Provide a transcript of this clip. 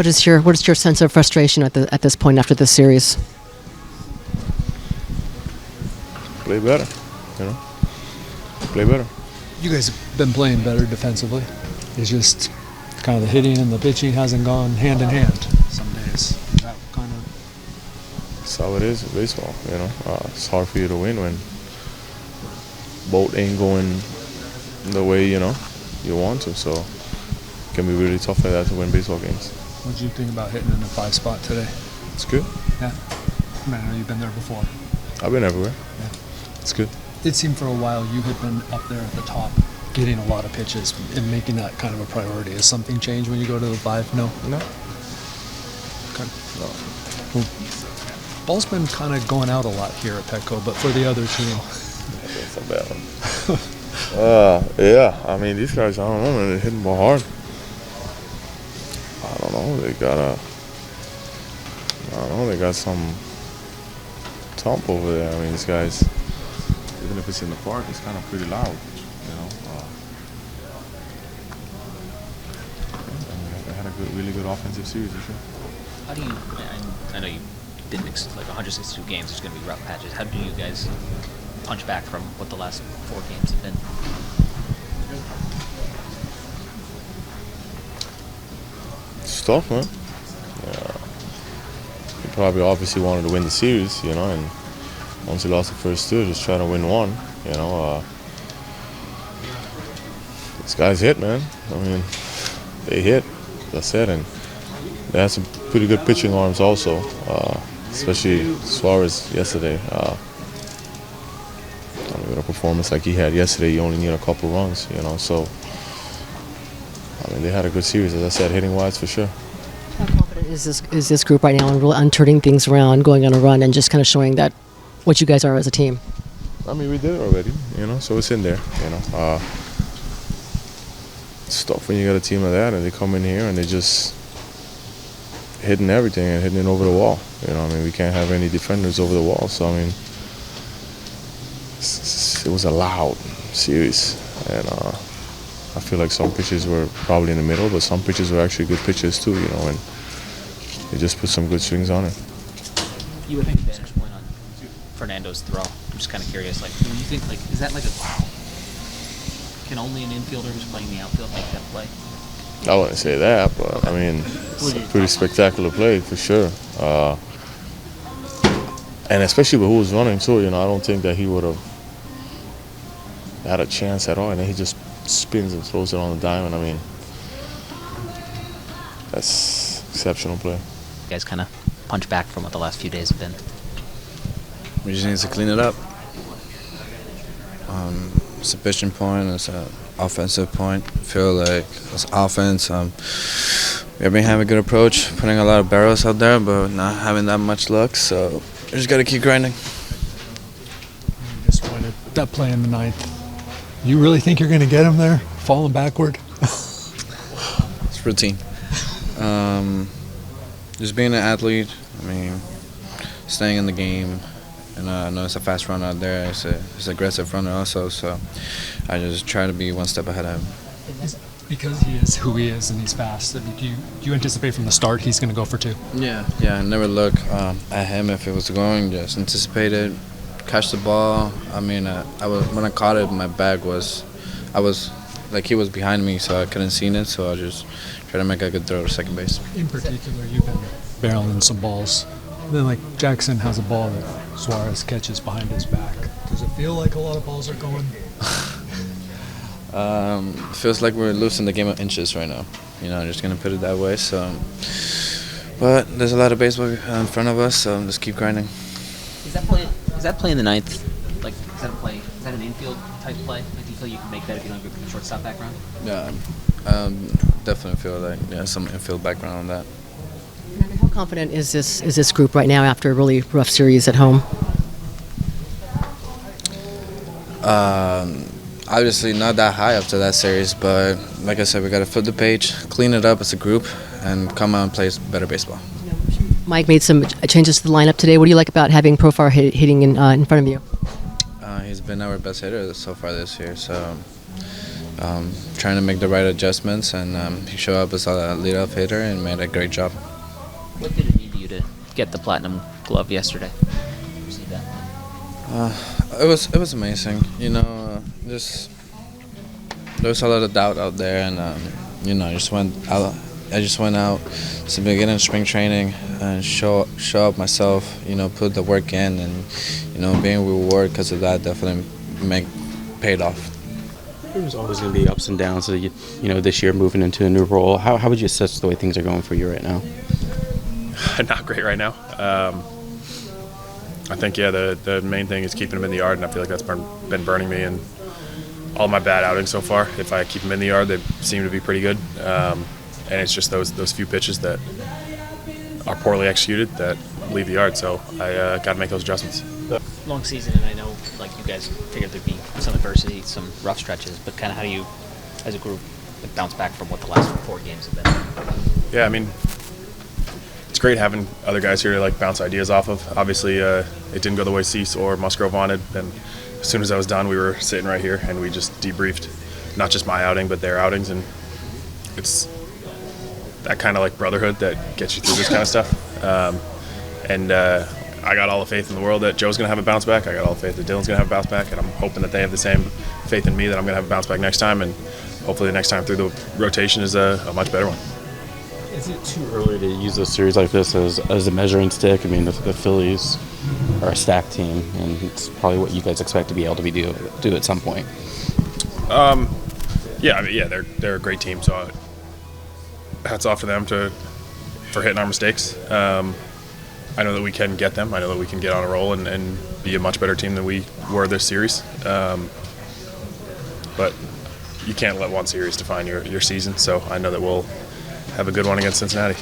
What is your sense of frustration at this point after this series? Play better, play better. You guys have been playing better defensively. It's just kind of the hitting and the pitching hasn't gone hand in hand some days. That kind of. That's how it is in baseball, It's hard for you to win when both ain't going the way, you want to. So it can be really tough like that to win baseball games. What did you think about hitting in the 5 spot today? It's good. Yeah. I know you've been there before. I've been everywhere. Yeah. It's good. It seemed for a while you had been up there at the top, getting a lot of pitches and making that kind of a priority. Has something changed when you go to the 5? No? No. Okay. No. Cool. Ball's been kind of going out a lot here at Petco, but for the other team. That's a bad one. Yeah. I mean, these guys, I don't know, man. They're hitting the ball hard. I don't know. They got some thump over there. I mean, these guys, even if it's in the park, it's kind of pretty loud, They had a really good offensive series, for sure. How do you? I know you didn't like 162 games. There's going to be rough patches. How do you guys punch back from what the last 4 games have been? It's tough, man. He probably obviously wanted to win the series, and once he lost the first 2, just trying to win 1, These guys hit, man. I mean, they hit, as I said, and they had some pretty good pitching arms also, especially Suarez yesterday. With a performance like he had yesterday, you only need a couple runs, so I mean, they had a good series, as I said, hitting wise for sure. How confident is this group right now in really turning things around, going on a run, and just kind of showing that what you guys are as a team? I mean, we did it already, so it's in there, It's tough when you got a team like that and they come in here and they just hitting everything and hitting it over the wall. I mean, we can't have any defenders over the wall, so I mean, it was a loud series, and I feel like some pitches were probably in the middle, but some pitches were actually good pitches too, and they just put some good swings on it. You would think vantage point on Fernando's throw. I'm just kind of curious, do you think, is that can only an infielder who's playing the outfield make that play? I wouldn't say that, but I mean, it's a pretty spectacular play for sure. And especially with who was running too, I don't think that he would have had a chance at all. And then he just spins and throws it on the diamond. I mean, that's exceptional play. You guys kind of punch back from what the last few days have been. We just need to clean it up. It's a pitching point, it's an offensive point. I feel like it's offense. We've been having a good approach, putting a lot of barrels out there, but not having that much luck, so we just got to keep grinding. You disappointed that play in the 9th. You really think you're going to get him there, falling backward? It's routine. Just being an athlete, I mean, staying in the game. And I know it's a fast runner out there. It's an aggressive runner also, so I just try to be one step ahead of him. Because he is who he is and he's fast, do you anticipate from the start he's going to go for 2? Yeah, I never look at him if it was going, just anticipate it, catch the ball. I mean, when I caught it, my bag was, he was behind me, so I couldn't see it, so I just try to make a good throw to second base. In particular, you've been barreling some balls. Then, Jackson has a ball that Suarez catches behind his back. Does it feel like a lot of balls are going? Feels like we're losing the game of inches right now. I'm just going to put it that way. So, but there's a lot of baseball in front of us, so just keep grinding. Is that play in the 9th? Is that an infield type play? Do you feel you can make that if you don't go from the shortstop background? Yeah, definitely feel like some infield background on that. How confident is this group right now after a really rough series at home? Obviously not that high up to that series, but like I said, we got to flip the page, clean it up as a group, and come out and play better baseball. Mike made some changes to the lineup today. What do you like about having Profar hitting in front of you? He's been our best hitter so far this year, so trying to make the right adjustments, and he showed up as a leadoff hitter and made a great job. What did it mean to you to get the platinum glove yesterday? Receive that? It was amazing. You know, just there was a lot of doubt out there, and you know, I just went out to the beginning of spring training and show up myself. You know, put the work in, and you know, being rewarded because of that definitely paid off. There's always going to be ups and downs. So you know, this year moving into a new role, how would you assess the way things are going for you right now? Not great right now. I think the main thing is keeping them in the yard, and I feel like that's been burning me in all my bad outings so far. If I keep them in the yard, they seem to be pretty good, and it's just those few pitches that are poorly executed that leave the yard. So I got to make those adjustments. Long season, and I know like you guys figured there'd be some adversity, some rough stretches, but kind of how do you, as a group, like, bounce back from what the last 4 games have been? Yeah, I mean, it's great having other guys here to like bounce ideas off of. Obviously, it didn't go the way Cease or Musgrove wanted, and as soon as I was done, we were sitting right here and we just debriefed, not just my outing but their outings, and it's that kind of like brotherhood that gets you through this kind of stuff. I got all the faith in the world that Joe's going to have a bounce back. I got all the faith that Dylan's going to have a bounce back, and I'm hoping that they have the same faith in me that I'm going to have a bounce back next time, and hopefully the next time through the rotation is a much better one. Is it too early to use a series like this as a measuring stick? I mean, the Phillies are a stacked team, and it's probably what you guys expect to be able to do at some point. They're a great team, so hats off to them for hitting our mistakes. I know that we can get them. I know that we can get on a roll and be a much better team than we were this series. But you can't let one series define your season, so I know that we'll have a good one against Cincinnati.